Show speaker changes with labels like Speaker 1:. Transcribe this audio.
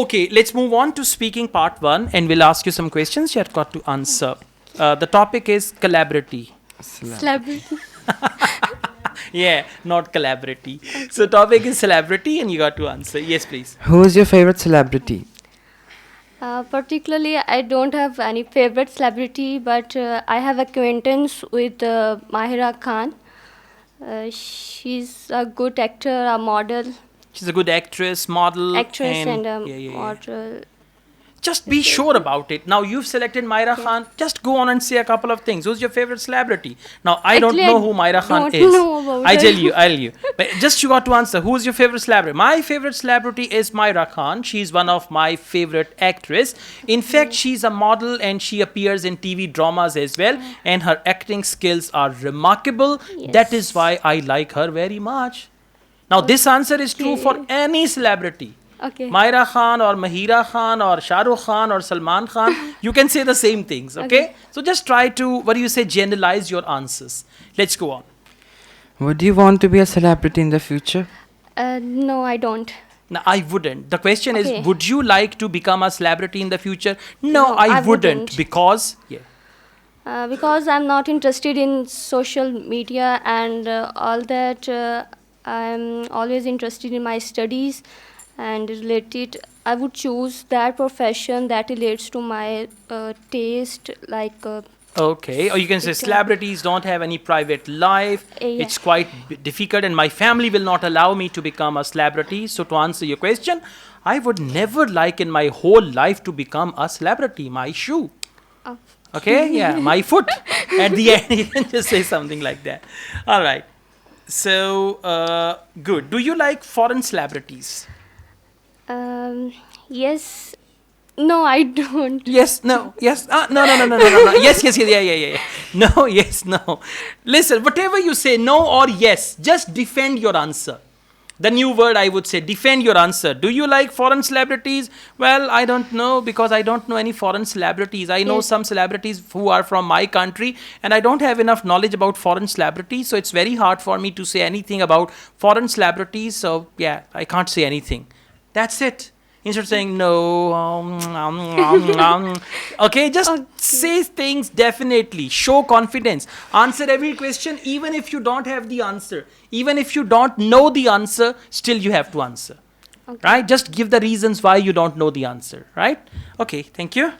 Speaker 1: Okay, let's move on to speaking part 1 and we'll ask you some questions you have got to answer. The topic is collabority.
Speaker 2: Celebrity.
Speaker 1: Yeah, not collabority. So topic is celebrity and you got to answer. Yes, please.
Speaker 3: Who is your favorite celebrity?
Speaker 2: Particularly, I don't have any favorite celebrity, but I have acquaintance with Mahira Khan. She's a good actor, a model,
Speaker 1: She's a good actress, model,
Speaker 2: actress, and a
Speaker 1: yeah.
Speaker 2: model.
Speaker 1: Just be sure about it. Now you've selected Myra Khan. Just go on and say a couple of things. Who's your favorite celebrity? Now I don't
Speaker 2: Actually,
Speaker 1: know
Speaker 2: I
Speaker 1: who Myra Khan
Speaker 2: don't
Speaker 1: is.
Speaker 2: know about
Speaker 1: I
Speaker 2: her.
Speaker 1: tell you. But just you got to answer. Who's your favorite celebrity? My favorite celebrity is Myra Khan. She's one of my favorite actress. In fact, she's a model and she appears in TV dramas as well. And her acting skills are remarkable.
Speaker 2: Yes.
Speaker 1: That is why I like her very much. Now this answer is true for any celebrity.
Speaker 2: Okay.
Speaker 1: Myra Khan or Mahira Khan or Shah Rukh Khan or Salman Khan, you can say the same things, okay? So just try to, generalize your answers. Let's go on.
Speaker 3: Would you want to be a celebrity in the future?
Speaker 2: No, I don't.
Speaker 1: Now, I wouldn't. The question
Speaker 2: Okay.
Speaker 1: is, would you like to become a celebrity in the future? No,
Speaker 2: No,
Speaker 1: I
Speaker 2: I
Speaker 1: wouldn't.
Speaker 2: wouldn't.
Speaker 1: Because,
Speaker 2: Because I'm not interested in social media and all that. I'm always interested in my studies and related. I would choose that profession that relates to my taste, like
Speaker 1: okay. Or you can say celebrities don't have any private life.
Speaker 2: Yeah.
Speaker 1: It's quite difficult and my family will not allow me to become a celebrity. So to answer your question, I would never like in my whole life to become a celebrity. My shoe. Okay, yeah, my foot. At the end, you can just say something like that. All right. So, good. Do you like foreign celebrities?
Speaker 2: yes. No, I don't.
Speaker 1: Yes, no, yes. No. Yes, yeah. No, yes, no. Listen, whatever you say, no or yes, just defend your answer. The new word I would say, defend your answer. Do you like foreign celebrities? Well, I don't know because I don't know any foreign celebrities. I know
Speaker 2: Yes.
Speaker 1: some celebrities who are from my country and I don't have enough knowledge about foreign celebrities. So it's very hard for me to say anything about foreign celebrities. So yeah, I can't say anything. That's it. Instead of saying no, okay, just say things definitely. Show confidence. Answer every question, even if you don't have the answer. Even if you don't know the answer, still you have to answer.
Speaker 2: Okay.
Speaker 1: Right? Just give the reasons why you don't know the answer. Right? Okay, thank you.